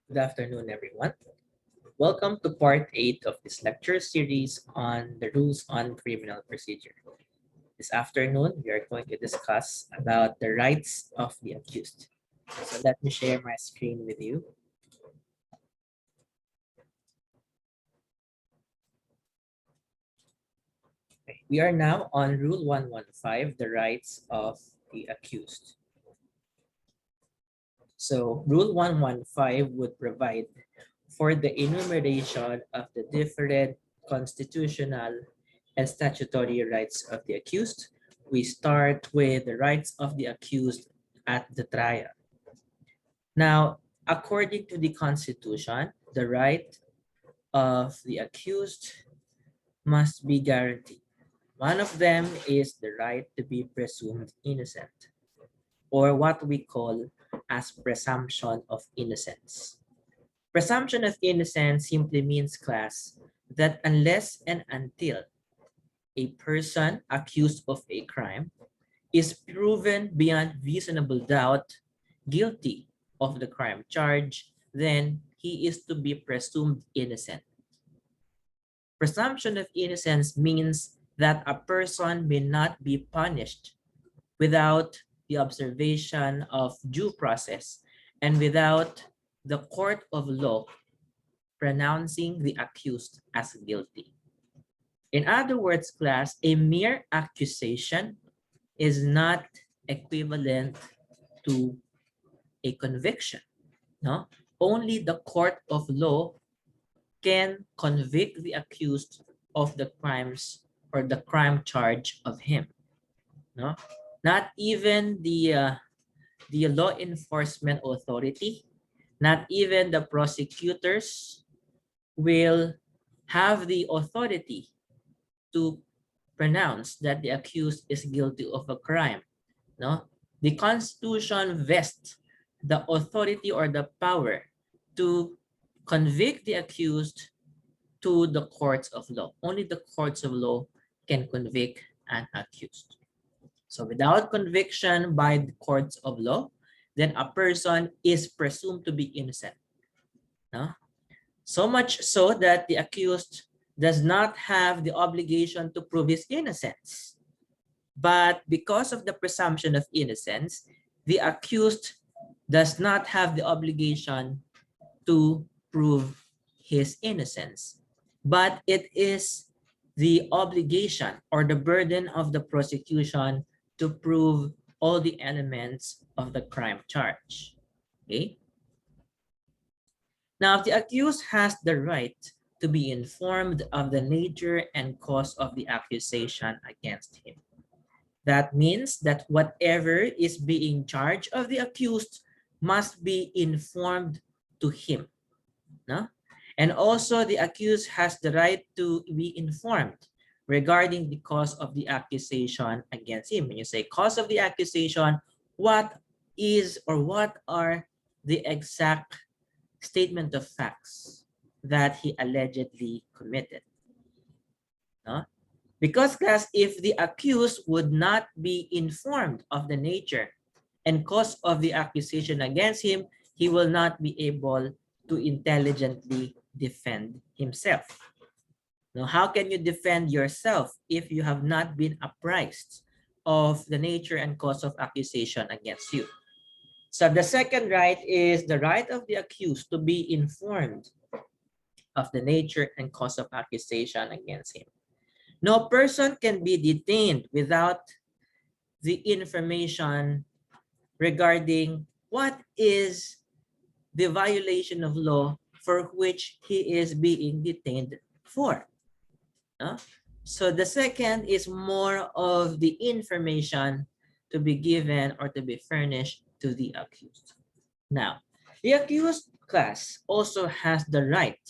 Good afternoon, everyone. Welcome to part 8 of this lecture series on the rules on criminal procedure. This afternoon, we are going to discuss about the rights of the accused. So let me share my screen with you. Okay. We are now on Rule 115, the rights of the accused. So Rule 115 would provide for the enumeration of the different constitutional and statutory rights of the accused. We start with the rights of the accused at the trial. Now, according to the Constitution, the right of the accused must be guaranteed. One of them is the right to be presumed innocent, or what we call as presumption of innocence. Presumption of innocence simply means, class, that unless and until a person accused of a crime is proven beyond reasonable doubt guilty of the crime charge, then he is to be presumed innocent. Presumption of innocence means that a person may not be punished without the observation of due process and without the court of law pronouncing the accused as guilty. In other words, class, a mere accusation is not equivalent to a conviction. No? Only the court of law can convict the accused of the crimes or the crime charge of him. No? Not even the law enforcement authority, not even the prosecutors will have the authority to pronounce that the accused is guilty of a crime. No? The Constitution vests the authority or the power to convict the accused to the courts of law. Only the courts of law can convict an accused. So without conviction by the courts of law, then a person is presumed to be innocent. No? So much so that the accused does not have the obligation to prove his innocence. But because of the presumption of innocence, the accused does not have the obligation to prove his innocence. But it is the obligation or the burden of the prosecution to prove all the elements of the crime charge. Okay? Now, if the accused has the right to be informed of the nature and cause of the accusation against him, that means that whatever is being charged of the accused must be informed to him. No? And also the accused has the right to be informed regarding the cause of the accusation against him. When you say cause of the accusation, what is or what are the exact statement of facts that he allegedly committed? No? Because, class, if the accused would not be informed of the nature and cause of the accusation against him, he will not be able to intelligently defend himself. Now, how can you defend yourself if you have not been apprised of the nature and cause of accusation against you? So the second right is the right of the accused to be informed of the nature and cause of accusation against him. No person can be detained without the information regarding what is the violation of law for which he is being detained for. So the second is more of the information to be given or to be furnished to the accused. Now, the accused class also has the right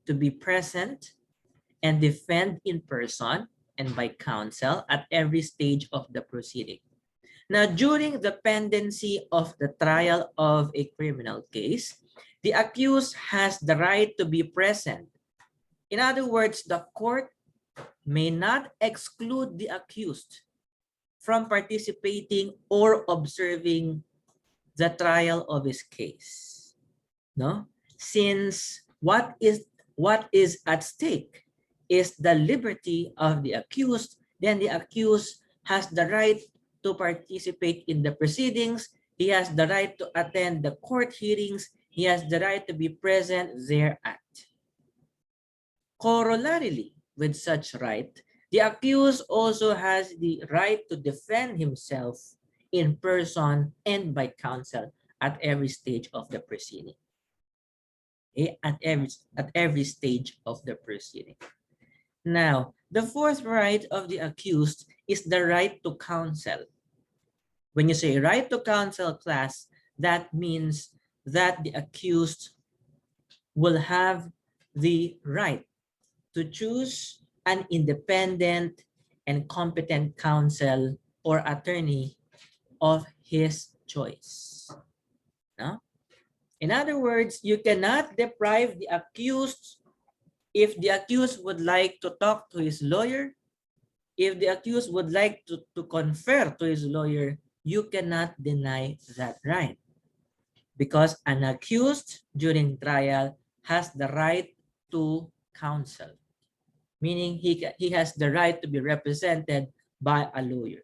to be present and defend in person and by counsel at every stage of the proceeding. Now, during the pendency of the trial of a criminal case, the accused has the right to be present. In other words, the court may not exclude the accused from participating or observing the trial of his case. No? since what is at stake is the liberty of the accused, then the accused has the right to participate in the proceedings. He has the right to attend the court hearings. He has the right to be present thereat. Corollarily, with such right, the accused also has the right to defend himself in person and by counsel at every stage of the proceeding. At every stage of the proceeding. Now, the fourth right of the accused is the right to counsel. When you say right to counsel, class, that means that the accused will have the right to choose an independent and competent counsel or attorney of his choice. No? In other words, you cannot deprive the accused. If the accused would like to talk to his lawyer, if the accused would like to confer to his lawyer, you cannot deny that right. Because an accused during trial has the right to counsel, meaning he has the right to be represented by a lawyer.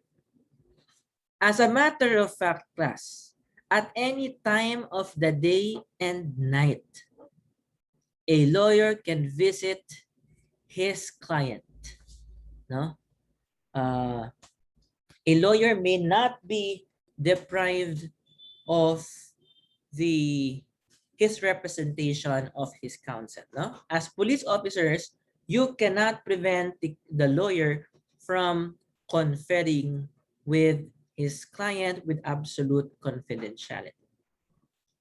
As a matter of fact, class, at any time of the day and night, a lawyer can visit his client. No? A lawyer may not be deprived of his representation of his counsel. No? As police officers, you cannot prevent the lawyer from conferring with his client with absolute confidentiality,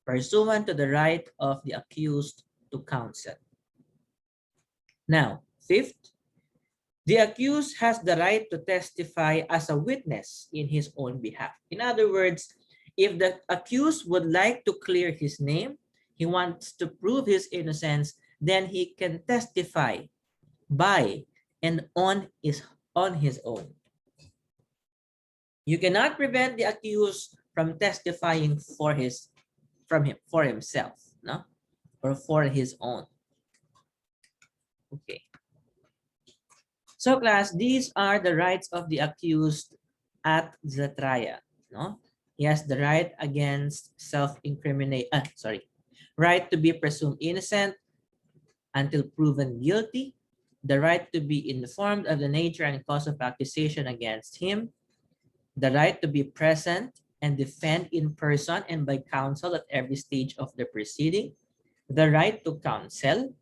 pursuant to the right of the accused to counsel. Now, fifth, the accused has the right to testify as a witness in his own behalf. In other words, if the accused would like to clear his name, he wants to prove his innocence, then he can testify by and on his own. You cannot prevent the accused from testifying for himself, no? Or for his own. Okay. So class, these are the rights of the accused at the trial. No? He has the right against self-incrimination, right to be presumed innocent until proven guilty, the right to be informed of the nature and cause of accusation against him, the right to be present and defend in person and by counsel at every stage of the proceeding, the right to counsel,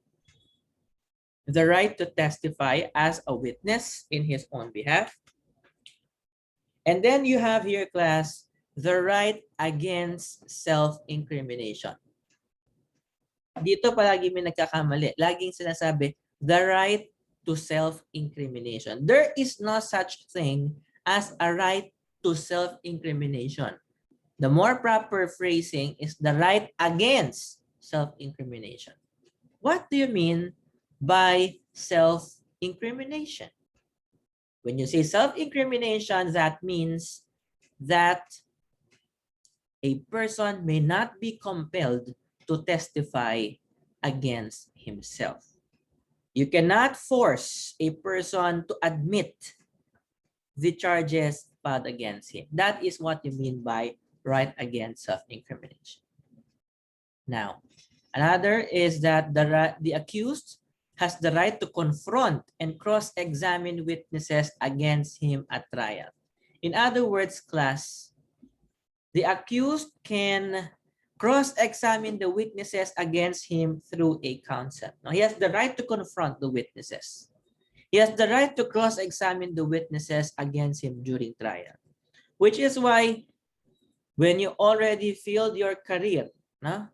the right to testify as a witness in his own behalf. And then you have here, class, the right against self-incrimination. Dito palagi may nagkakamali. Laging sinasabi, the right to self-incrimination. There is no such thing as a right to self-incrimination. The more proper phrasing is the right against self-incrimination. What do you mean by self-incrimination? When you say self-incrimination, that means that a person may not be compelled to testify against himself. You cannot force a person to admit the charges filed against him. That is what you mean by right against self-incrimination. Now, another is that the accused has the right to confront and cross-examine witnesses against him at trial. In other words, class, the accused can cross-examine the witnesses against him through a counsel. Now, he has the right to confront the witnesses. He has the right to cross-examine the witnesses against him during trial, which is why when you already filled your career, no?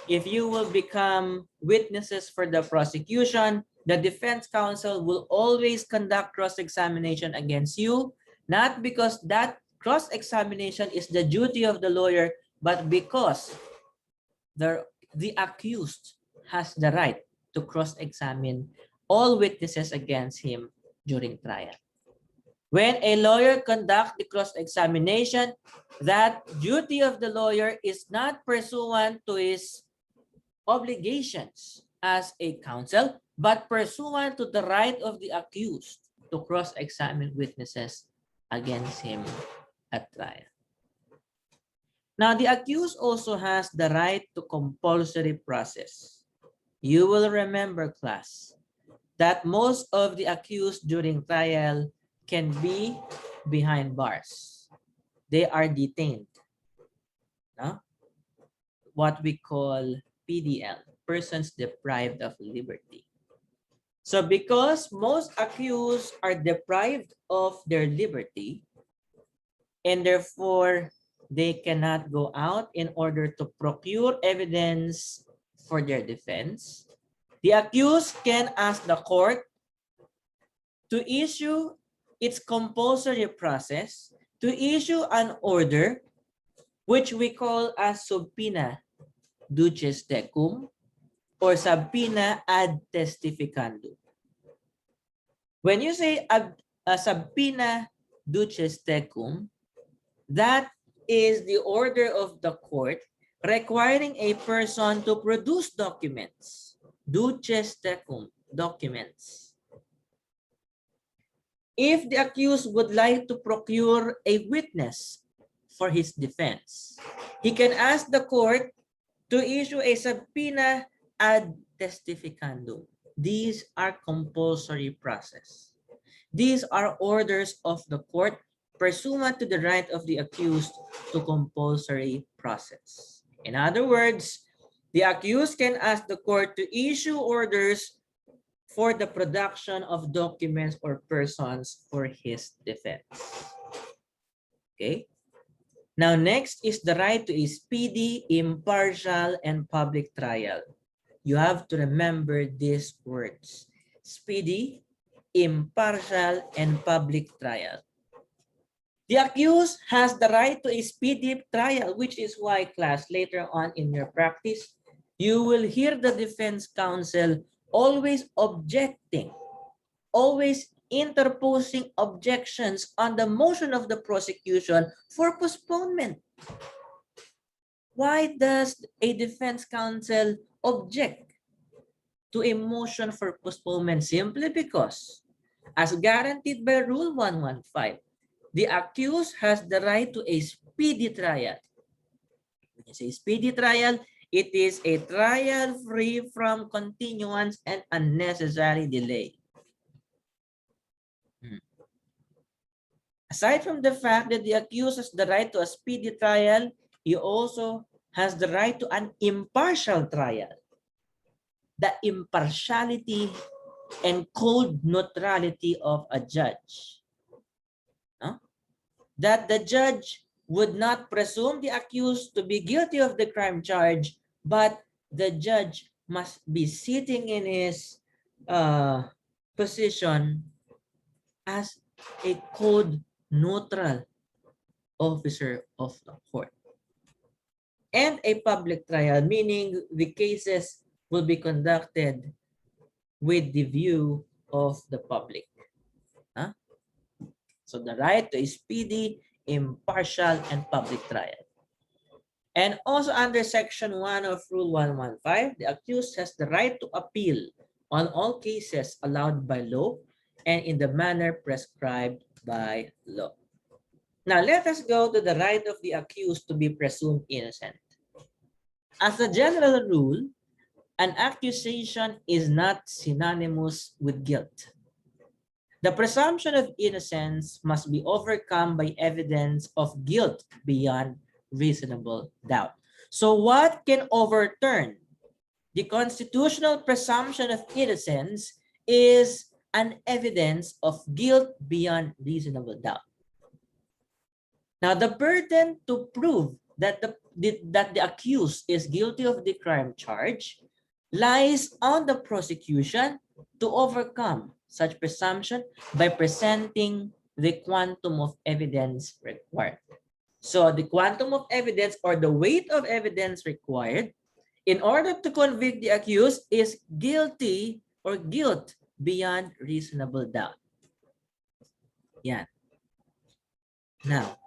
If you will become witnesses for the prosecution, the defense counsel will always conduct cross-examination against you, not because that cross-examination is the duty of the lawyer, but because the accused has the right to cross-examine all witnesses against him during trial. When a lawyer conducts the cross-examination, that duty of the lawyer is not pursuant to his obligations as a counsel, but pursuant to the right of the accused to cross-examine witnesses against him at trial. Now, the accused also has the right to compulsory process. You will remember, class, that most of the accused during trial can be behind bars. They are detained. No? What we call PDL, persons deprived of liberty. So because most accused are deprived of their liberty, and therefore they cannot go out in order to procure evidence for their defense, the accused can ask the court to issue its compulsory process, to issue an order which we call as subpoena duces tecum or subpoena ad testificandum. When you say a subpoena duces tecum, that is the order of the court requiring a person to produce documents, duces tecum, documents. If the accused would like to procure a witness for his defense, he can ask the court to issue a subpoena ad testificandum. These are compulsory process. These are orders of the court pursuant to the right of the accused to compulsory process. In other words, the accused can ask the court to issue orders for the production of documents or persons for his defense. Okay? Now, next is the right to a speedy, impartial, and public trial. You have to remember these words: speedy, impartial, and public trial. The accused has the right to a speedy trial, which is why, class, later on in your practice, you will hear the defense counsel always objecting, always interposing objections on the motion of the prosecution for postponement. Why does a defense counsel object to a motion for postponement? Simply because, as guaranteed by Rule 115, the accused has the right to a speedy trial. When you say speedy trial, it is a trial free from continuance and unnecessary delay. Aside from the fact that the accused has the right to a speedy trial, he also has the right to an impartial trial. The impartiality and cold neutrality of a judge. No? That the judge would not presume the accused to be guilty of the crime charge, but the judge must be sitting in his position as a cold neutral officer of the court. And a public trial, meaning the cases will be conducted with the view of the public. Huh? So the right to a speedy, impartial, and public trial. And also under Section 1 of Rule 115, the accused has the right to appeal on all cases allowed by law and in the manner prescribed by law. Now, let us go to the right of the accused to be presumed innocent. As a general rule, an accusation is not synonymous with guilt. The presumption of innocence must be overcome by evidence of guilt beyond reasonable doubt. So what can overturn the constitutional presumption of innocence is an evidence of guilt beyond reasonable doubt. Now, the burden to prove that the accused is guilty of the crime charge lies on the prosecution to overcome such presumption by presenting the quantum of evidence required. So the quantum of evidence or the weight of evidence required in order to convict the accused is guilty or guilt beyond reasonable doubt. Yan. Now,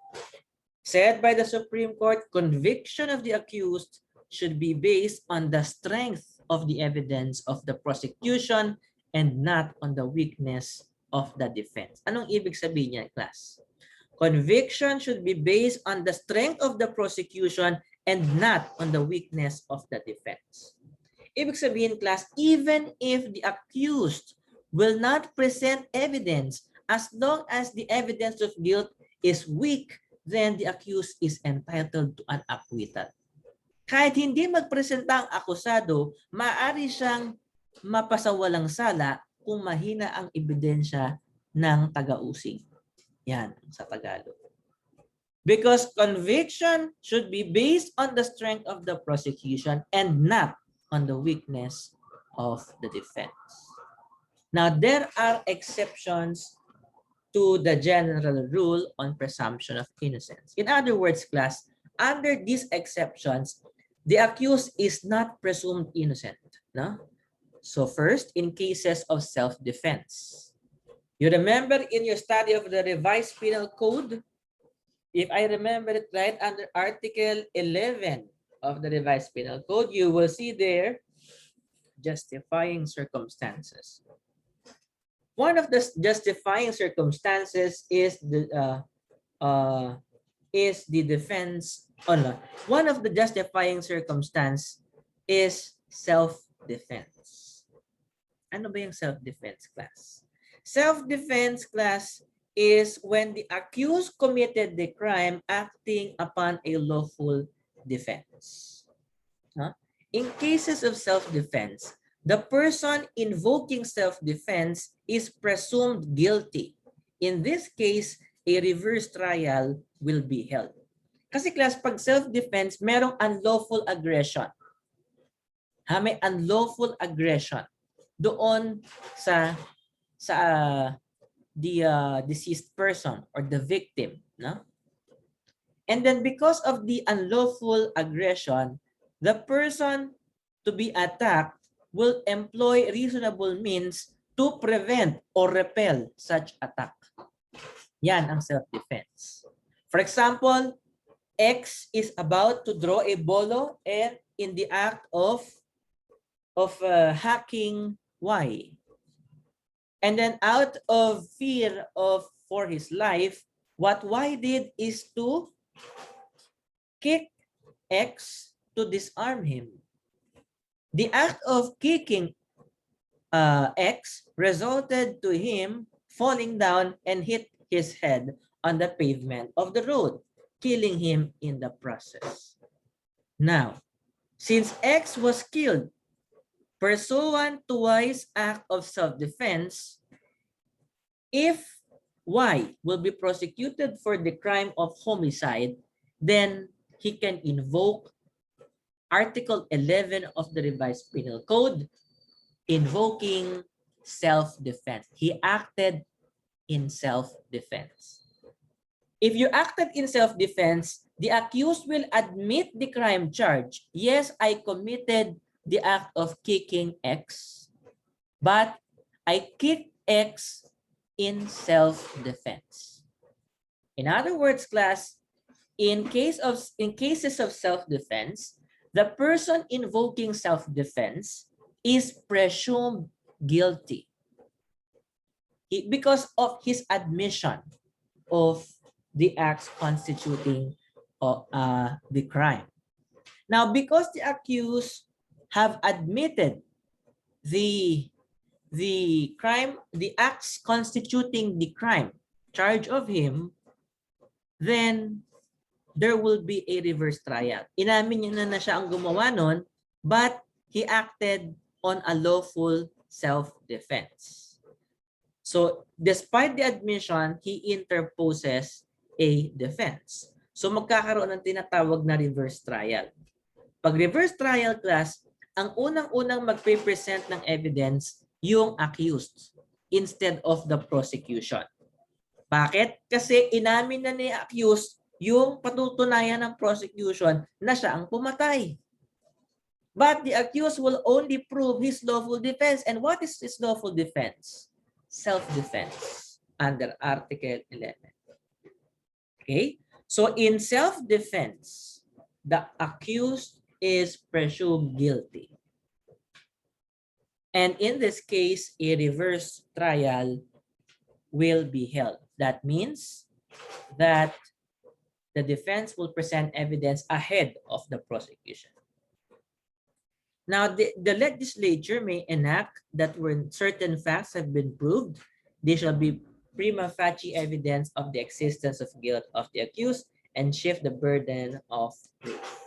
said by the Supreme Court, conviction of the accused should be based on the strength of the evidence of the prosecution and not on the weakness of the defense. Anong ibig sabihin niya, class? Conviction should be based on the strength of the prosecution and not on the weakness of the defense. Ibig sabihin, class, even if the accused will not present evidence, as long as the evidence of guilt is weak, then the accused is entitled to an acquittal. Kahit hindi magpresenta ang akusado, maaari siyang mapasawalang sala kung mahina ang ebidensya ng taga-usig. Yan sa Tagalog. Because conviction should be based on the strength of the prosecution and not on the weakness of the defense. Now, there are exceptions to the general rule on presumption of innocence. In other words, class, under these exceptions, the accused is not presumed innocent. No? So first, in cases of self-defense. You remember in your study of the revised penal code, if I remember it right, under Article 11 of the revised penal code, you will see there justifying circumstances. One of the justifying circumstances is the defense. Oh no, one of the justifying circumstance is self-defense. Ano ba yung self-defense, class? Self-defense, class, is when the accused committed the crime acting upon a lawful defense. In cases of self-defense, the person invoking self-defense is presumed guilty. In this case, a reverse trial will be held. Kasi class, pag self-defense, merong unlawful aggression. May unlawful aggression doon sa the deceased person or the victim. No? And then because of the unlawful aggression, the person to be attacked will employ reasonable means to prevent or repel such attack. Yan ang self-defense. For example, X is about to draw a bolo and in the act of hacking Y. And then out of fear for his life, what Y did is to kick X to disarm him. The act of kicking X resulted to him falling down and hit his head on the pavement of the road, killing him in the process. Now, since X was killed pursuant to Y's act of self-defense, if Y will be prosecuted for the crime of homicide, then he can invoke Article 11 of the revised penal code, invoking self-defense. He acted in self-defense. If you acted in self-defense, the accused will admit the crime charge. Yes, I committed the act of kicking X, but I kicked X in self-defense. In other words, class, in cases of self-defense, the person invoking self-defense is presumed guilty because of his admission of the acts constituting the crime. Now, because the accused have admitted the crime, the acts constituting the crime charge of him, then there will be a reverse trial. Inamin niya na siya ang gumawa nun, but he acted on a lawful self-defense. So, despite the admission, he interposes a defense. So, magkakaroon ng tinatawag na reverse trial. Pag reverse trial, class, ang unang-unang magpe-present ng evidence yung accused instead of the prosecution. Bakit? Kasi inamin na ni accused yung patutunayan ng prosecution na siya ang pumatay. But the accused will only prove his lawful defense. And what is his lawful defense? Self-defense under Article 11. Okay? So in self-defense, the accused is presumed guilty. And in this case, a reverse trial will be held. That means that the defense will present evidence ahead of the prosecution. Now, the legislature may enact that when certain facts have been proved, they shall be prima facie evidence of the existence of guilt of the accused and shift the burden of proof.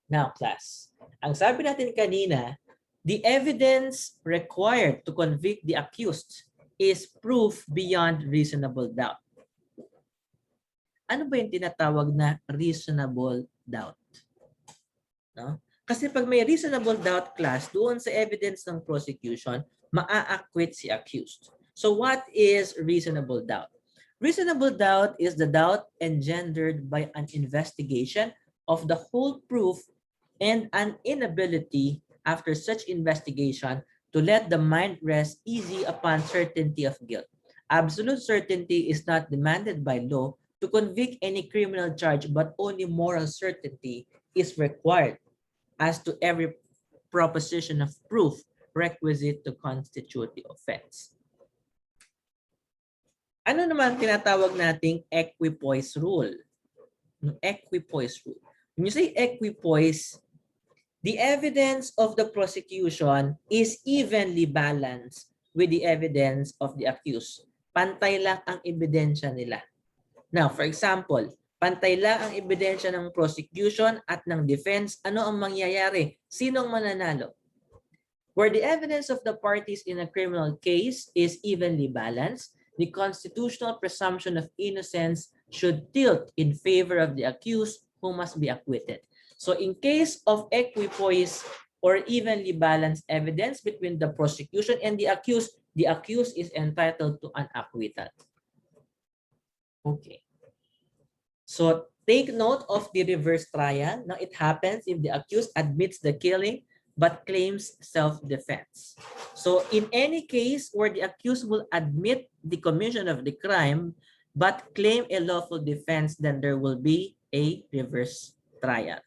Now, class, ang sabi natin kanina, the evidence required to convict the accused is proof beyond reasonable doubt. Ano ba yung tinatawag na reasonable doubt? No? Kasi pag may reasonable doubt, class, doon sa evidence ng prosecution, maa-acquit si accused. So what is reasonable doubt? Reasonable doubt is the doubt engendered by an investigation of the whole proof and an inability after such investigation to let the mind rest easy upon certainty of guilt. Absolute certainty is not demanded by law to convict any criminal charge, but only moral certainty is required as to every proposition of proof requisite to constitute the offense. Ano naman tinatawag nating equipoise rule? Equipoise rule. When you say equipoise, the evidence of the prosecution is evenly balanced with the evidence of the accused. Pantay lang ang ebidensya nila. Now, for example, pantay lang ang ebidensya ng prosecution at ng defense. Ano ang mangyayari? Sinong mananalo? Where the evidence of the parties in a criminal case is evenly balanced, the constitutional presumption of innocence should tilt in favor of the accused who must be acquitted. So in case of equipoise or evenly balanced evidence between the prosecution and the accused is entitled to an acquittal. Okay. So take note of the reverse trial. Now it happens if the accused admits the killing but claims self-defense. So in any case where the accused will admit the commission of the crime but claim a lawful defense, then there will be a reverse trial,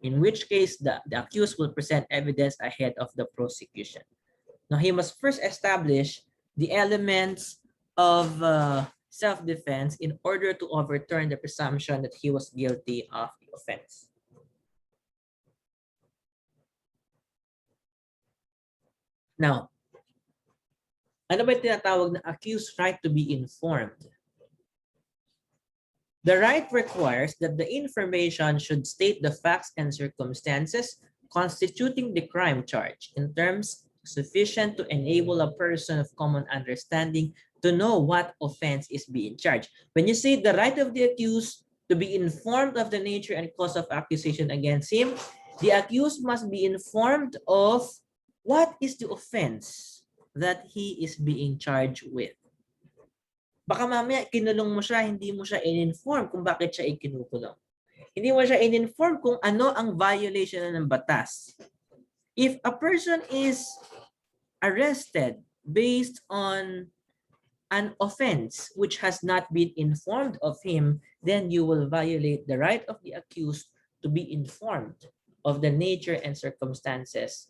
in which case the accused will present evidence ahead of the prosecution. Now he must first establish the elements of self-defense in order to overturn the presumption that he was guilty of the offense. Now, ano ba yung tinatawag na accused right to be informed? The right requires that the information should state the facts and circumstances constituting the crime charge in terms sufficient to enable a person of common understanding to know what offense is being charged. When you say the right of the accused to be informed of the nature and cause of accusation against him, the accused must be informed of what is the offense that he is being charged with. Baka mamaya kinulong mo siya, hindi mo siya in-inform kung bakit siya ikinukulong. Hindi mo siya in-inform kung ano ang violation ng batas. If a person is arrested based on an offense which has not been informed of him, then you will violate the right of the accused to be informed of the nature and circumstances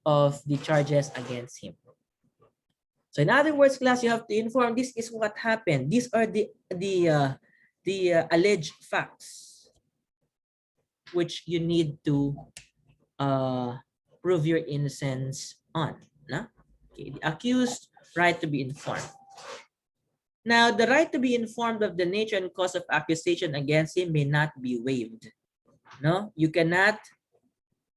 of the charges against him. So in other words, class, you have to inform this is what happened. These are the alleged facts which you need to prove your innocence on. No? Okay, the accused right to be informed. Now, the right to be informed of the nature and cause of accusation against him may not be waived. No, you cannot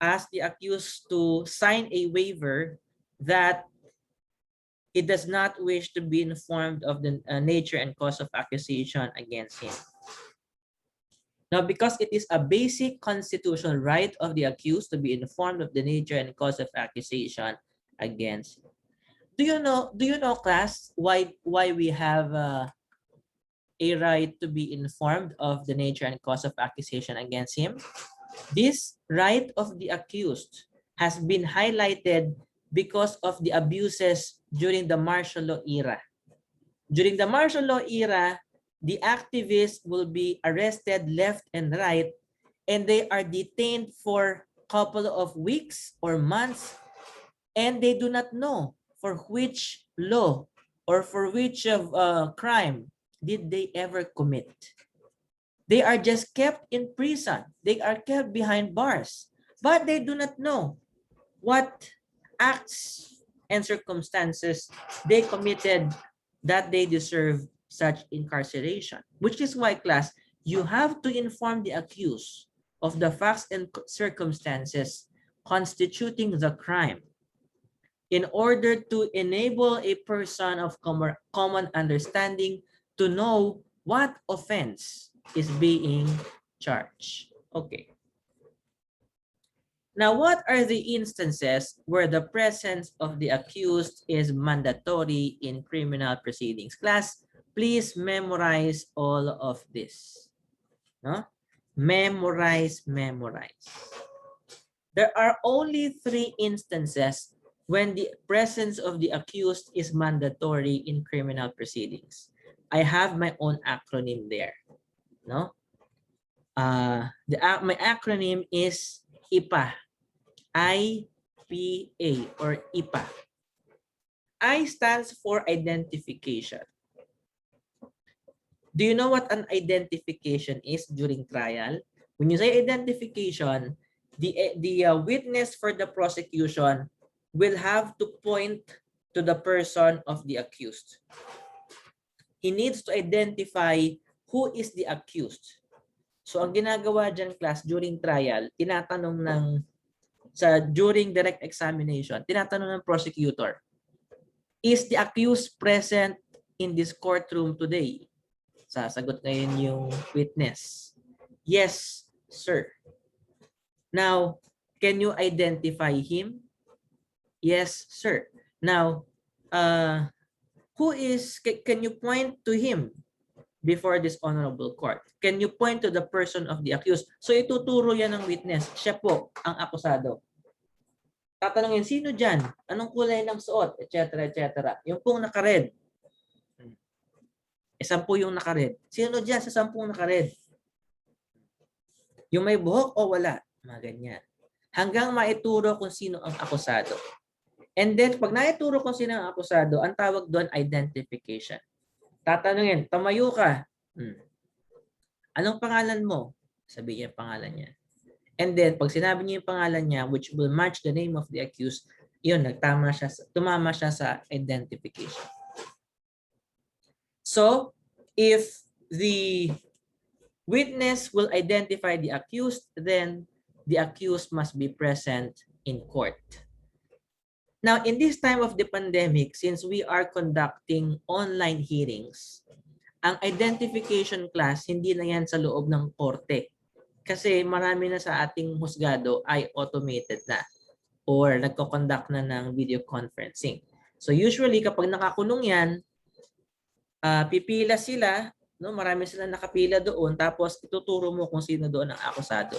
ask the accused to sign a waiver that he does not wish to be informed of the nature and cause of accusation against him. Now, because it is a basic constitutional right of the accused to be informed of the nature and cause of accusation against him. Do you know, class, why we have a right to be informed of the nature and cause of accusation against him? This right of the accused has been highlighted because of the abuses during the martial law era. During the martial law era, the activists will be arrested left and right, and they are detained for a couple of weeks or months, and they do not know for which law or for which of crime did they ever commit. They are just kept in prison. They are kept behind bars, but they do not know what acts and circumstances they committed that they deserve such incarceration. Which is why, class, you have to inform the accused of the facts and circumstances constituting the crime in order to enable a person of common understanding to know what offense is being charged. Okay. Now, what are the instances where the presence of the accused is mandatory in criminal proceedings? Class, please memorize all of this. No? Memorize. There are only 3 instances when the presence of the accused is mandatory in criminal proceedings. I have my own acronym there. No? My acronym is IPA. IPA or IPA. I stands for identification. Do you know what an identification is during trial? When you say identification, the witness for the prosecution will have to point to the person of the accused. He needs to identify who is the accused. So ang ginagawa dyan, class, during trial, tinatanong during direct examination, tinatanong ng prosecutor, is the accused present in this courtroom today? Sasagot ngayon yung witness. Yes, sir. Now, can you identify him? Yes, sir. Now, can you point to him before this honorable court? Can you point to the person of the accused? So ituturo yan ng witness. Siya po ang akusado. Tatanungin, sino dyan? Anong kulay ng suot? Etc. etc. Yung pong naka-red. 10 yung naka-red. Sino dyan sa 10 naka-red? Yung may buhok o wala? Mga ganyan. Hanggang maituro kung sino ang akusado. And then, pag naituro kung sino ang akusado, ang tawag doon identification. Tatanungin, tumayo ka. Anong pangalan mo? Sabihin niya pangalan niya. And then, pag sinabi niya yung pangalan niya, which will match the name of the accused, yun, tumama siya sa identification. So, if the witness will identify the accused, then the accused must be present in court. Now, in this time of the pandemic, since we are conducting online hearings, ang identification class, hindi na yan sa loob ng korte. Kasi marami na sa ating husgado ay automated na or nagko-conduct na ng video conferencing. So usually kapag nakakulong yan, pipila sila, no? Marami sila nakapila doon, tapos ituturo mo kung sino doon ang akusado.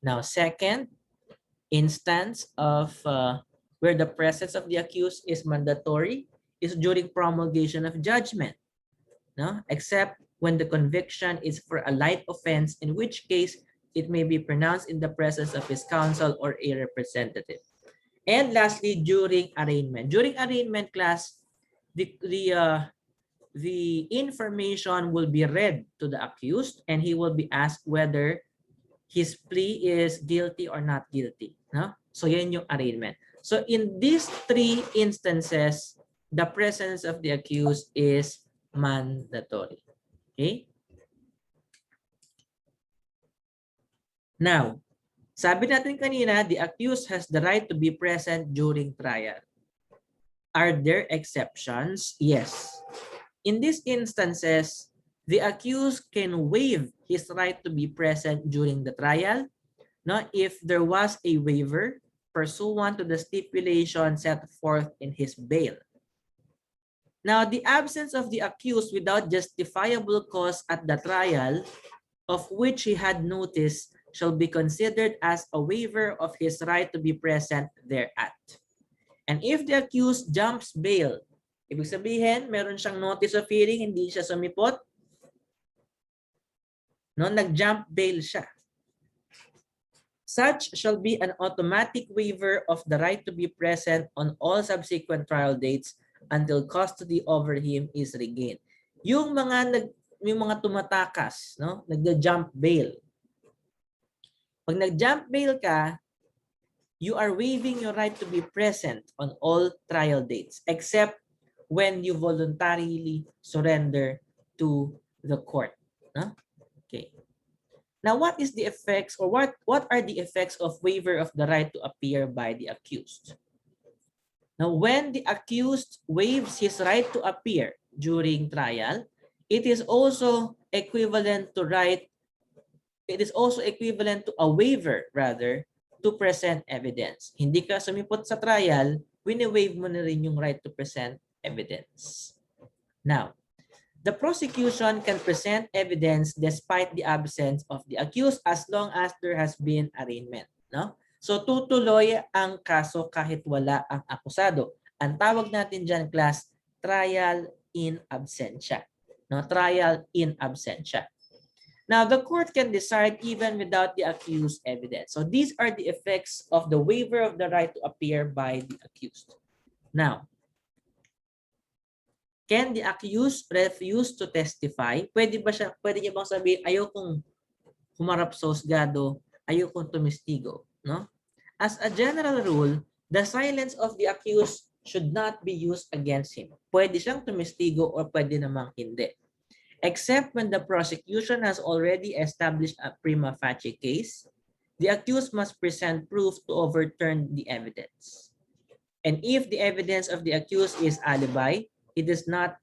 Now, second instance of where the presence of the accused is mandatory is during promulgation of judgment, no? Except when the conviction is for a light offense, in which case it may be pronounced in the presence of his counsel or a representative. And lastly, during arraignment. During arraignment, class, the information will be read to the accused, and he will be asked whether his plea is guilty or not guilty. No? So yan yung arraignment. So in these 3 instances, the presence of the accused is mandatory. Okay? Now, sabi natin kanina, the accused has the right to be present during trial. Are there exceptions? Yes. In these instances, the accused can waive his right to be present during the trial, no, if there was a waiver pursuant to the stipulation set forth in his bail. Now, the absence of the accused without justifiable cause at the trial, of which he had notice, shall be considered as a waiver of his right to be present thereat. And if the accused jumps bail Ibig sabihin, meron siyang notice of hearing, hindi siya sumipot. No, nag-jump bail siya. Such shall be an automatic waiver of the right to be present on all subsequent trial dates until custody over him is regained. Yung mga tumatakas, no, nagja-jump bail. Pag nag-jump bail ka, you are waiving your right to be present on all trial dates except when you voluntarily surrender to the court. No? Okay. Now, what is the effects or what are the effects of waiver of the right to appear by the accused? Now, when the accused waives his right to appear during trial, it is also equivalent to a waiver rather to present evidence. Hindi ka sumipot sa trial, wini-waive mo na rin yung right to present evidence. Now, the prosecution can present evidence despite the absence of the accused as long as there has been arraignment. No? So tutuloy ang kaso kahit wala ang akusado. Ang tawag natin dyan, class, trial in absentia. No? Trial in absentia. Now, the court can decide even without the accused evidence. So these are the effects of the waiver of the right to appear by the accused. Now, can the accused refuse to testify? Pwede niya bang sabihin, ayokong humarap sa husgado, ayokong tumistigo, no? As a general rule, the silence of the accused should not be used against him. Pwede siyang tumistigo o pwede namang hindi. Except when the prosecution has already established a prima facie case, the accused must present proof to overturn the evidence. And if the evidence of the accused is alibi, he does not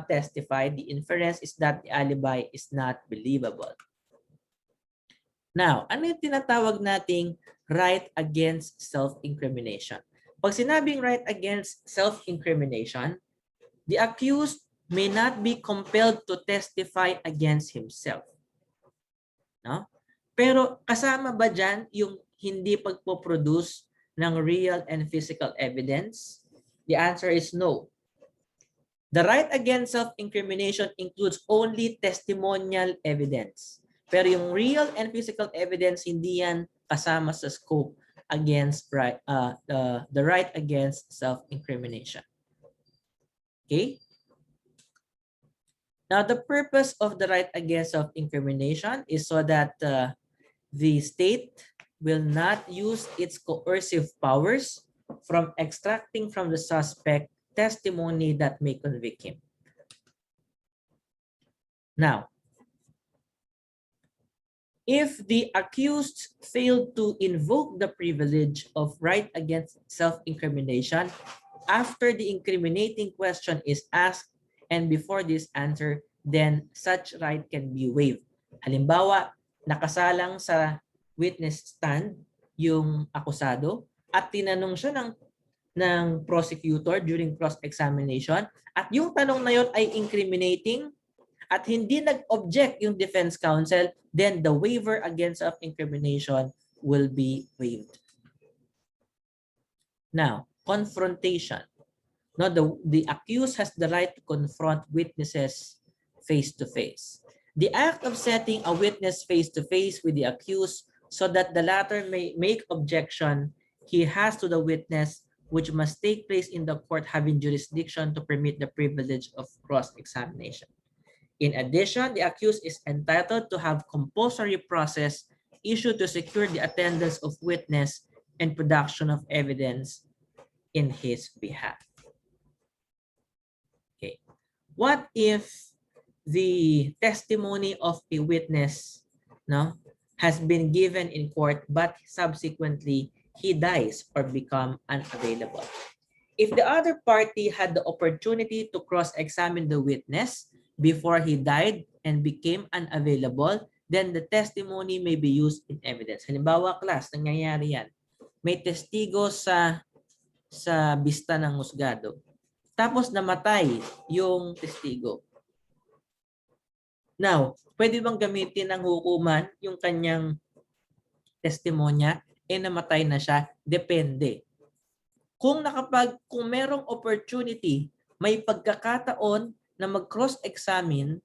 testify, the inference is that the alibi is not believable. Now, ano yung tinatawag nating right against self-incrimination? Pag sinabing right against self-incrimination, the accused may not be compelled to testify against himself. No? Pero kasama ba dyan yung hindi pagpoproduce ng real and physical evidence? The answer is no. The right against self-incrimination includes only testimonial evidence. Pero yung real and physical evidence, hindi yan kasama sa scope against the right against self-incrimination. Okay? Now, the purpose of the right against self-incrimination is so that the state will not use its coercive powers from extracting from the suspect testimony that may convict him. Now, if the accused failed to invoke the privilege of right against self-incrimination after the incriminating question is asked and before this answer, then such right can be waived. Halimbawa, nakasalang sa witness stand yung akusado at tinanong siya ng prosecutor during cross-examination at yung tanong na yun ay incriminating at hindi nag-object yung defense counsel, then the waiver against self-incrimination will be waived. Now, confrontation. No, the accused has the right to confront witnesses face-to-face. The act of setting a witness face-to-face with the accused so that the latter may make objection he has to the witness, which must take place in the court having jurisdiction to permit the privilege of cross-examination. In addition, the accused is entitled to have compulsory process issued to secure the attendance of witness and production of evidence in his behalf. Okay. What if the testimony of a witness has been given in court but subsequently he dies or become unavailable? If the other party had the opportunity to cross-examine the witness before he died and became unavailable, then the testimony may be used in evidence. Halimbawa, class, nangyayari yan. May testigo sa bista ng husgado. Tapos namatay yung testigo. Now, pwede bang gamitin ng hukuman yung kanyang testimonya? Namatay na siya? Depende. Kung merong opportunity, may pagkakataon na mag-cross-examine,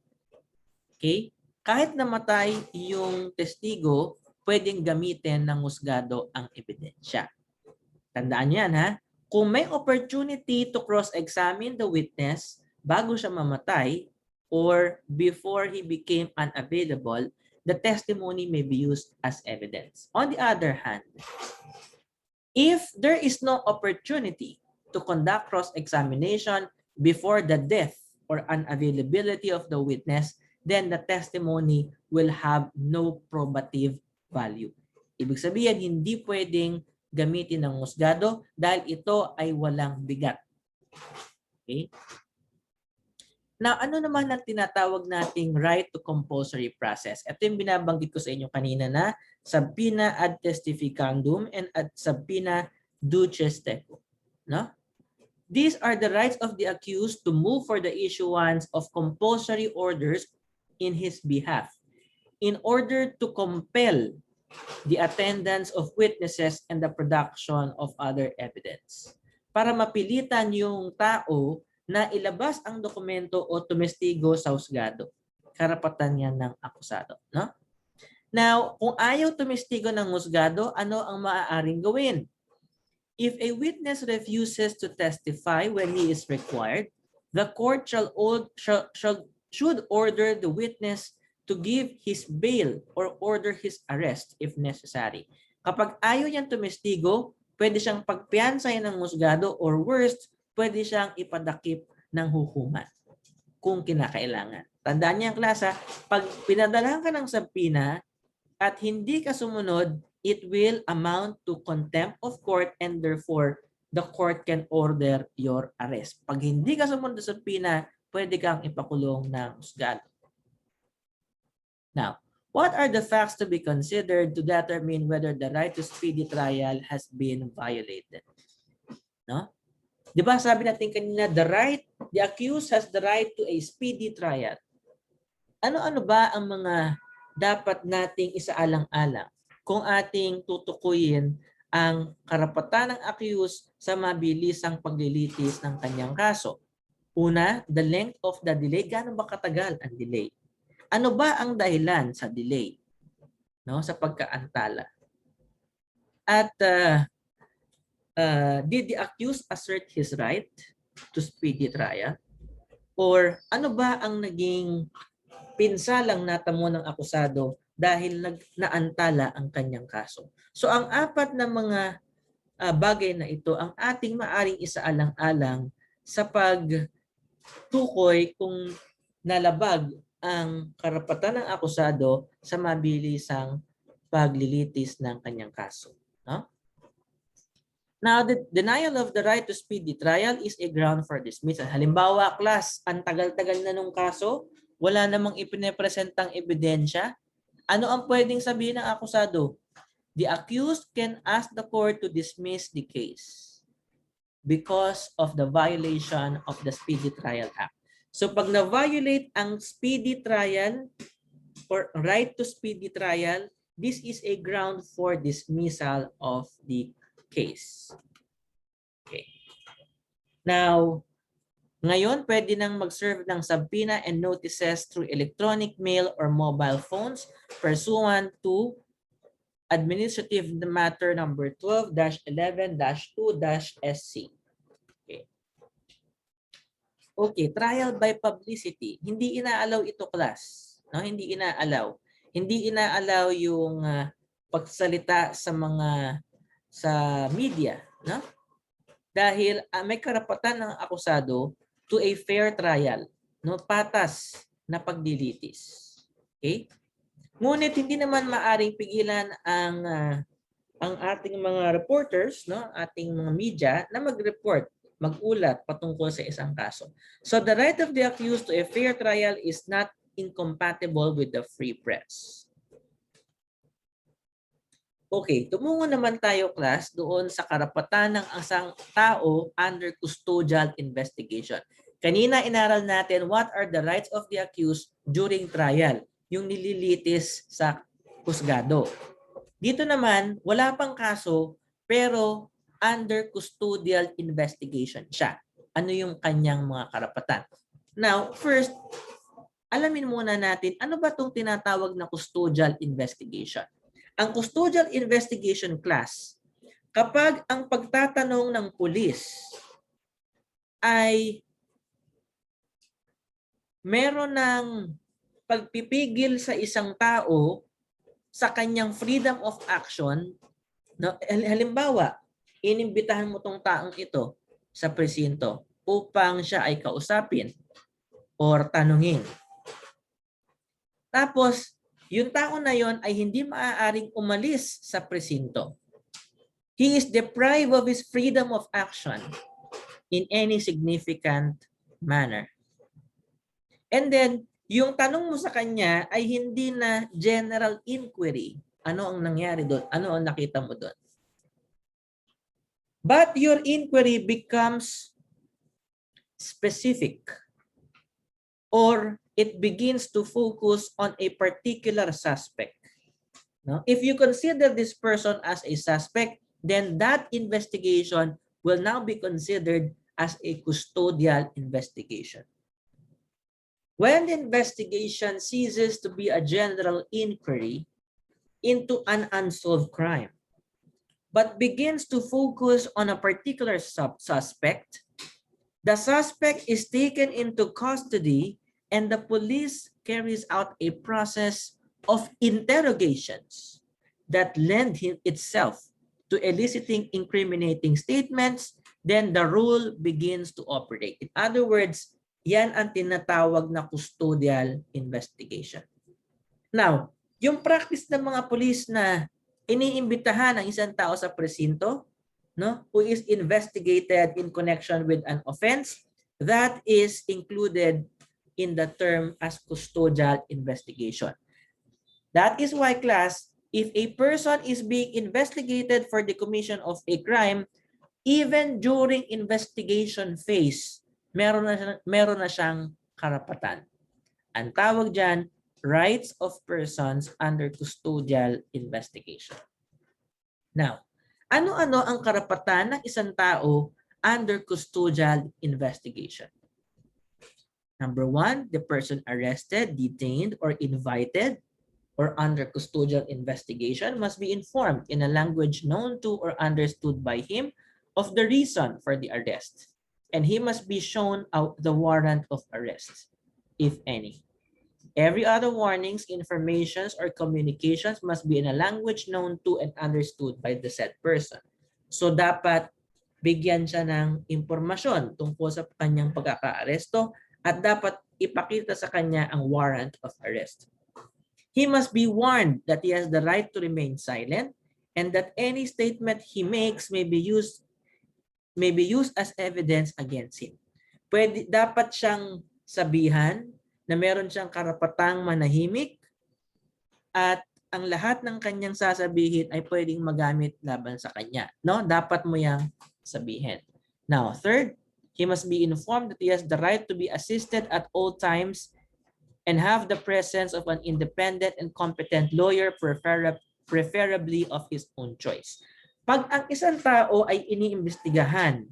okay, kahit namatay yung testigo, pwedeng gamitin ng husgado ang ebidensya. Tandaan yan ha. Kung may opportunity to cross-examine the witness bago siya mamatay or before he became unavailable, the testimony may be used as evidence. On the other hand, if there is no opportunity to conduct cross-examination before the death or unavailability of the witness, then the testimony will have no probative value. Ibig sabihin, hindi pwedeng gamitin ng husgado dahil ito ay walang bigat. Okay? Now, ano naman ang tinatawag nating right to compulsory process? Ito yung binabanggit ko sa inyo kanina na subpoena ad testificandum and ad subpoena duces tecum. No? These are the rights of the accused to move for the issuance of compulsory orders in his behalf in order to compel the attendance of witnesses and the production of other evidence. Para mapilitan yung tao na ilabas ang dokumento o tumestigo sa husgado. Karapatan yan ng akusado. No? Now, kung ayaw tumestigo ng husgado, ano ang maaaring gawin? If a witness refuses to testify when he is required, the court should order the witness to give his bail or order his arrest if necessary. Kapag ayaw niyang tumestigo, pwede siyang pagpiansahin ng husgado or worst, pwede siyang ipadakip ng hukuman kung kinakailangan. Tandaan niyo ang klasa, pag pinadalahan ka ng subpoena at hindi ka sumunod, it will amount to contempt of court and therefore the court can order your arrest. Pag hindi ka sumunod sa subpoena, pwede kang ipakulong ng husgado. Now, what are the facts to be considered to determine whether the right to speedy trial has been violated? No? Di ba sabi natin kanina, the accused has the right to a speedy trial. Ano-ano ba ang mga dapat nating isaalang-alang kung ating tutukuyin ang karapatan ng accused sa mabilisang paglilitis ng kanyang kaso? Una, the length of the delay. Gaano ba katagal ang delay? Ano ba ang dahilan sa delay? No, sa pagkaantala? At did the accused assert his right to speedy trial? Or ano ba ang naging pinsalang natamo ng akusado dahil naantala ang kanyang kaso? So ang apat na mga bagay na ito ang ating maaring isaalang-alang sa pagtukoy kung nalabag ang karapatan ng akusado sa mabilisang paglilitis ng kanyang kaso. No? Now, the denial of the right to speedy trial is a ground for dismissal. Halimbawa, class, ang tagal-tagal na nung kaso, wala namang ipinapresentang ebidensya. Ano ang pwedeng sabihin ng akusado? The accused can ask the court to dismiss the case because of the violation of the Speedy Trial Act. So pag na-violate ang speedy trial or right to speedy trial, this is a ground for dismissal of the case. Okay. Now, ngayon pwede nang mag-serve ng subpoena and notices through electronic mail or mobile phones pursuant to Administrative Matter number 12-11-2-SC. Okay, trial by publicity. Hindi inaalaw ito, class. No, hindi inaalaw. Hindi inaalaw yung pagsalita sa media, no? Dahil may karapatan ng akusado to a fair trial, no? Patas na pagdilitis. Okay? Ngunit hindi naman maaring pigilan ang ating mga reporters, no, ating mga media na mag-report, mag-ulat patungkol sa isang kaso. So the right of the accused to a fair trial is not incompatible with the free press. Okay, tumungo naman tayo, class, doon sa karapatan ng isang tao under custodial investigation. Kanina inaral natin what are the rights of the accused during trial, yung nililitis sa husgado. Dito naman, wala pang kaso, pero under custodial investigation siya. Ano yung kanyang mga karapatan? Now, first, alamin muna natin, ano ba itong tinatawag na custodial investigation? Ang custodial investigation class, kapag ang pagtatanong ng pulis ay meron ng pagpipigil sa isang tao sa kanyang freedom of action, no? Halimbawa, inimbitahan mo tong taong ito sa presinto upang siya ay kausapin or tanungin. Tapos, yung tao na yon ay hindi maaaring umalis sa presinto. He is deprived of his freedom of action in any significant manner. And then, yung tanong mo sa kanya ay hindi na general inquiry. Ano ang nangyari doon? Ano ang nakita mo doon? But your inquiry becomes specific or it begins to focus on a particular suspect. No? If you consider this person as a suspect, then that investigation will now be considered as a custodial investigation. When the investigation ceases to be a general inquiry into an unsolved crime, but begins to focus on a particular suspect, the suspect is taken into custody and the police carries out a process of interrogations that lend itself to eliciting incriminating statements, then the rule begins to operate. In other words, yan ang tinatawag na custodial investigation. Now, yung practice ng mga pulis na iniimbitahan ang isang tao sa presinto, no, who is investigated in connection with an offense, that is included in the term as custodial investigation. That is why, class, if a person is being investigated for the commission of a crime, even during investigation phase, meron na siyang karapatan. Ang tawag dyan, rights of persons under custodial investigation. Now, ano-ano ang karapatan ng isang tao under custodial investigation? Number one, the person arrested, detained, or invited or under custodial investigation must be informed in a language known to or understood by him of the reason for the arrest. And he must be shown out the warrant of arrest, if any. Every other warnings, informations, or communications must be in a language known to and understood by the said person. So dapat bigyan siya ng impormasyon tungkol sa kanyang pagkakaaresto at dapat ipakita sa kanya ang warrant of arrest. He must be warned that he has the right to remain silent and that any statement he makes may be used as evidence against him. Dapat siyang sabihan na meron siyang karapatang manahimik at ang lahat ng kanyang sasabihin ay pwedeng magamit laban sa kanya. No? Dapat mo yang sabihin. Now, third, he must be informed that he has the right to be assisted at all times and have the presence of an independent and competent lawyer, preferably of his own choice. Pag ang isang tao ay iniimbestigahan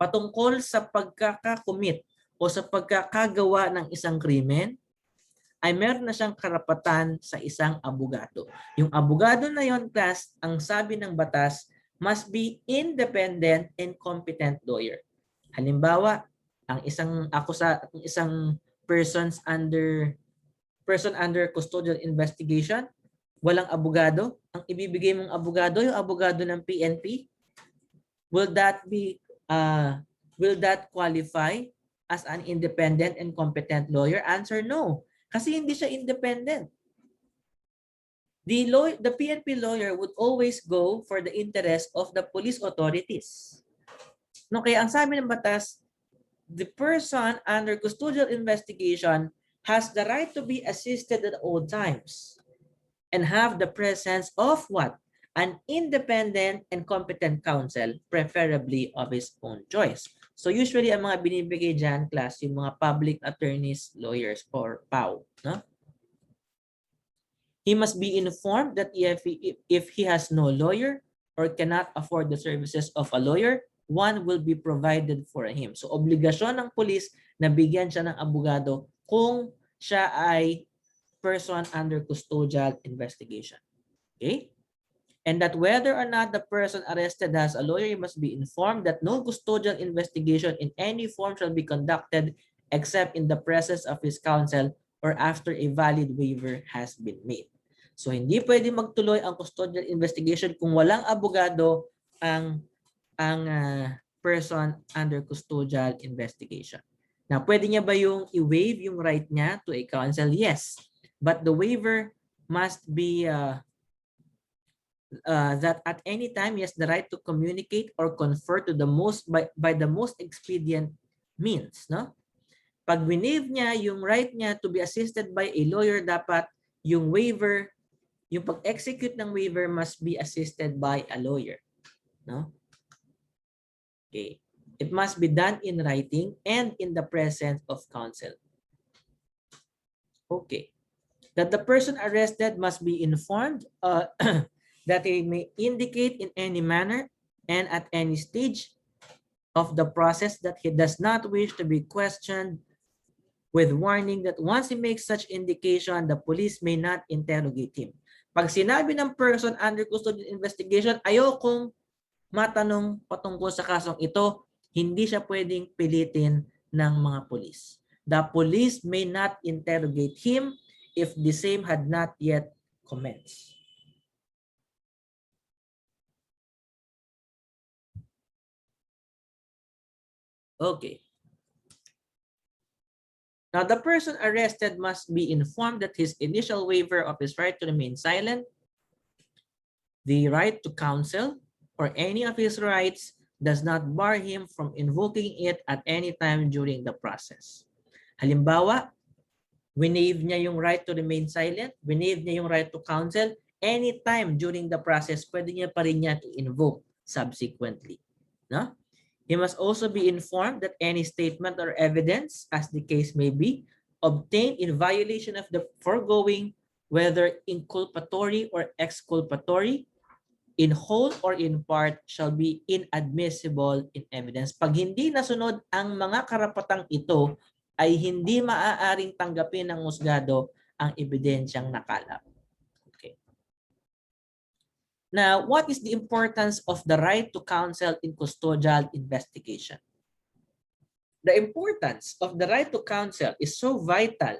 patungkol sa pagkakakumit o sa pagkakagawa ng isang krimen, ay meron na siyang karapatan sa isang abogado. Yung abogado na yon, class, ang sabi ng batas, must be independent and competent lawyer. Halimbawa, ang isang person under custodial investigation, walang abogado, ang ibibigay mong abogado, yung abogado ng PNP, will that qualify as an independent and competent lawyer? Answer, no. Kasi hindi siya independent. The PNP lawyer would always go for the interest of the police authorities. No, kaya ang sabi ng batas, the person under custodial investigation has the right to be assisted at all times and have the presence of what? An independent and competent counsel, preferably of his own choice. So usually ang mga binibigay dyan, class, yung mga public attorneys, lawyers, or PAW. No? He must be informed that if he has no lawyer, or cannot afford the services of a lawyer, one will be provided for him. So obligasyon ng police na bigyan siya ng abogado kung siya ay person under custodial investigation. Okay? And that whether or not the person arrested has a lawyer, he must be informed that no custodial investigation in any form shall be conducted except in the presence of his counsel or after a valid waiver has been made. So hindi pwede magtuloy ang custodial investigation kung walang abogado ang person under custodial investigation. Now, pwede niya ba yung i-waive yung right niya to a counsel? Yes. But the waiver must be that at any time he has the right to communicate or confer to the most by the most expedient means, no? Pag waive niya yung right niya to be assisted by a lawyer, dapat yung waiver, yung pag-execute ng waiver must be assisted by a lawyer, no? Okay. It must be done in writing and in the presence of counsel. Okay. That the person arrested must be informed that he may indicate in any manner and at any stage of the process that he does not wish to be questioned, with warning that once he makes such indication, the police may not interrogate him. Pag sinabi ng person under custodial investigation, ayokong matanong patungkol sa kasong ito, hindi siya pwedeng pilitin ng mga police. The police may not interrogate him if the same had not yet commenced. Okay. Now, the person arrested must be informed that his initial waiver of his right to remain silent, the right to counsel, or any of his rights does not bar him from invoking it at any time during the process. Halimbawa, winave niya yung right to remain silent, winave niya yung right to counsel, anytime during the process, pwede niya pa rin niya i-invoke subsequently. No? He must also be informed that any statement or evidence, as the case may be, obtained in violation of the foregoing, whether inculpatory or exculpatory, in whole or in part, shall be inadmissible in evidence. Pag hindi nasunod ang mga karapatang ito, ay hindi maaaring tanggapin ng husgado ang ebidensyang nakalap. Okay. Now, what is the importance of the right to counsel in custodial investigation? The importance of the right to counsel is so vital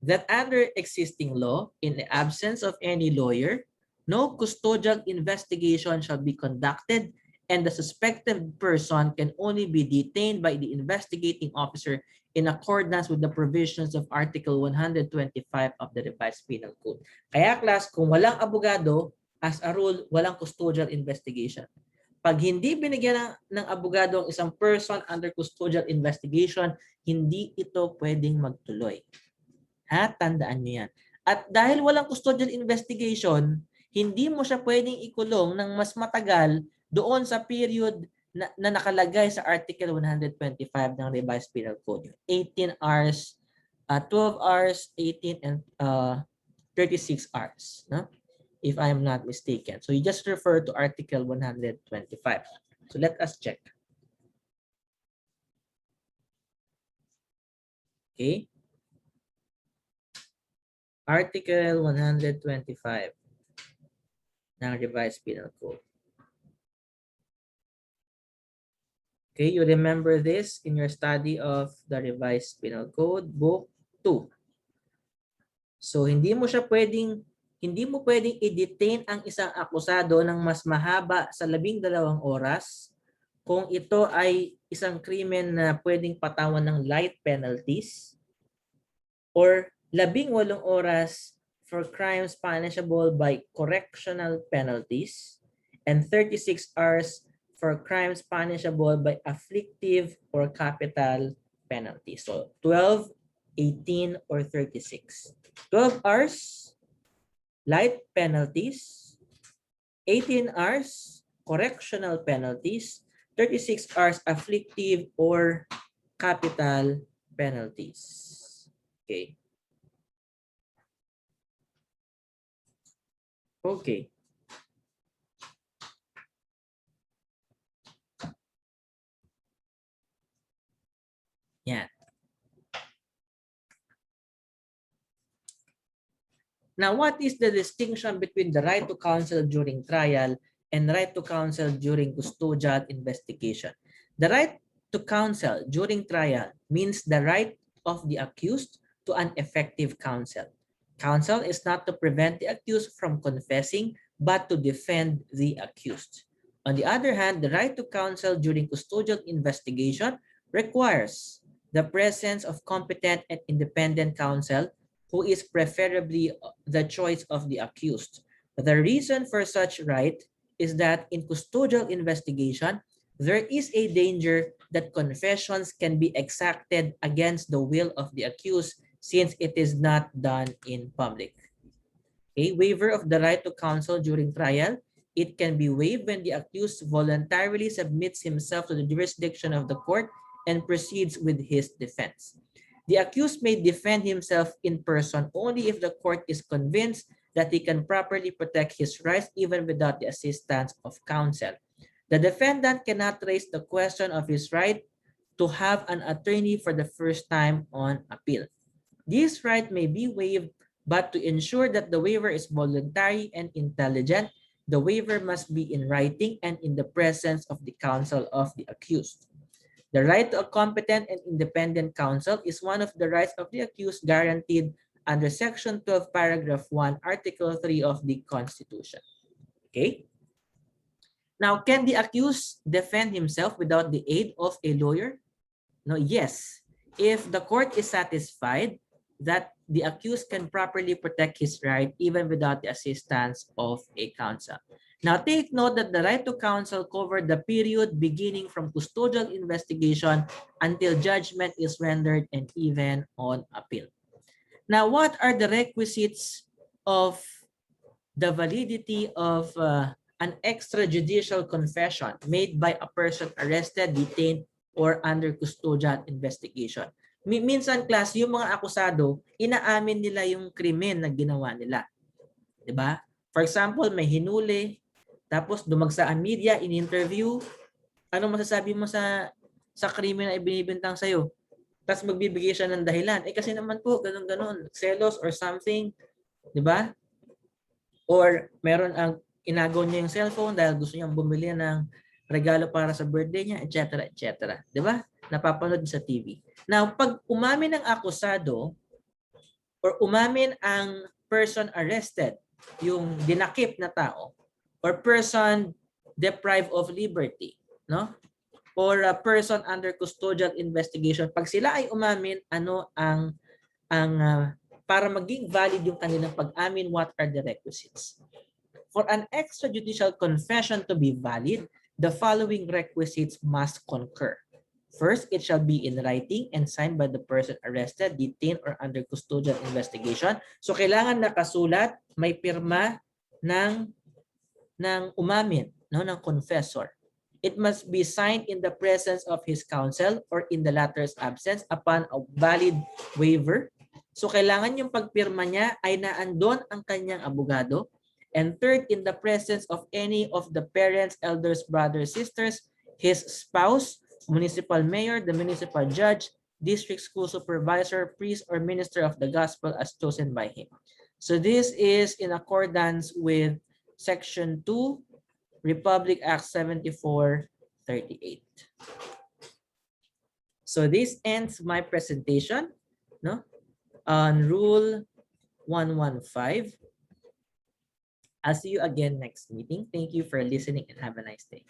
that under existing law, in the absence of any lawyer, no custodial investigation shall be conducted, and the suspected person can only be detained by the investigating officer in accordance with the provisions of Article 125 of the Revised Penal Code. Kaya class, kung walang abogado, as a rule, walang custodial investigation. Pag hindi binigyan ng abogado ang isang person under custodial investigation, hindi ito pwedeng magtuloy. Ha? Tandaan nyo yan. At dahil walang custodial investigation, hindi mo siya pwedeng ikulong ng mas matagal doon sa period na nakalagay sa Article 125 ng Revised Penal Code. 18 hours, 12 hours, 18, and 36 hours. No? If I am not mistaken. So you just refer to Article 125. So let us check. Okay. Article 125 ng Revised Penal Code. Okay, you remember this in your study of the Revised Penal Code, Book 2. So hindi mo pwedeng i-detain ang isang akusado ng mas mahaba sa 12 oras kung ito ay isang krimen na pwedeng patawan ng light penalties, or 18 oras for crimes punishable by correctional penalties, and 36 hours for crimes punishable by afflictive or capital penalties. So 12, 18, or 36. 12 hours, light penalties, 18 hours, correctional penalties, 36 hours, afflictive or capital penalties. Okay. Okay. Now, what is the distinction between the right to counsel during trial and right to counsel during custodial investigation? The right to counsel during trial means the right of the accused to an effective counsel. Counsel is not to prevent the accused from confessing, but to defend the accused. On the other hand, the right to counsel during custodial investigation requires the presence of competent and independent counsel who is preferably the choice of the accused. The reason for such right is that in custodial investigation, there is a danger that confessions can be exacted against the will of the accused since it is not done in public. A waiver of the right to counsel during trial. It can be waived when the accused voluntarily submits himself to the jurisdiction of the court and proceeds with his defense. The accused may defend himself in person only if the court is convinced that he can properly protect his rights even without the assistance of counsel. The defendant cannot raise the question of his right to have an attorney for the first time on appeal. This right may be waived, but to ensure that the waiver is voluntary and intelligent, the waiver must be in writing and in the presence of the counsel of the accused. The right to a competent and independent counsel is one of the rights of the accused guaranteed under Section 12, Paragraph 1, Article 3 of the Constitution. Okay? Now, can the accused defend himself without the aid of a lawyer? No, yes. If the court is satisfied that the accused can properly protect his right even without the assistance of a counsel. Now, take note that the right to counsel covered the period beginning from custodial investigation until judgment is rendered and even on appeal. Now, what are the requisites of the validity of an extrajudicial confession made by a person arrested, detained, or under custodial investigation? Minsan, class, yung mga akusado, inaamin nila yung krimen na ginawa nila. Diba? For example, may hinuli, tapos dumagsa ang media, in-interview, ano masasabi mo sa krimen na ibinibintang sa'yo? Tapos magbibigay siya ng dahilan. Eh kasi naman po, ganun-ganun, selos or something. Diba? Or meron ang inagaw niya yung cellphone dahil gusto niyang bumili ng regalo para sa birthday niya, etc. etc. Diba? Napapanood sa TV. Now, pag umamin ang akusado or umamin ang person arrested, yung dinakip na tao, or person deprived of liberty, no? Or a person under custodial investigation, pag sila ay umamin, ano ang para maging valid yung kanilang pag-amin, what are the requisites? For an extrajudicial confession to be valid, the following requisites must concur. First, it shall be in writing and signed by the person arrested, detained, or under custodial investigation. So, kailangan nakasulat, may pirma ng umamin, no, ng confessor. It must be signed in the presence of his counsel or in the latter's absence upon a valid waiver. So, kailangan yung pagpirma niya ay naandon ang kanyang abogado. And third, in the presence of any of the parents, elders, brothers, sisters, his spouse, municipal mayor, the municipal judge, district school supervisor, priest, or minister of the gospel as chosen by him. So this is in accordance with Section 2, Republic Act 7438. So this ends my presentation, no, on Rule 115. I'll see you again next meeting. Thank you for listening and have a nice day.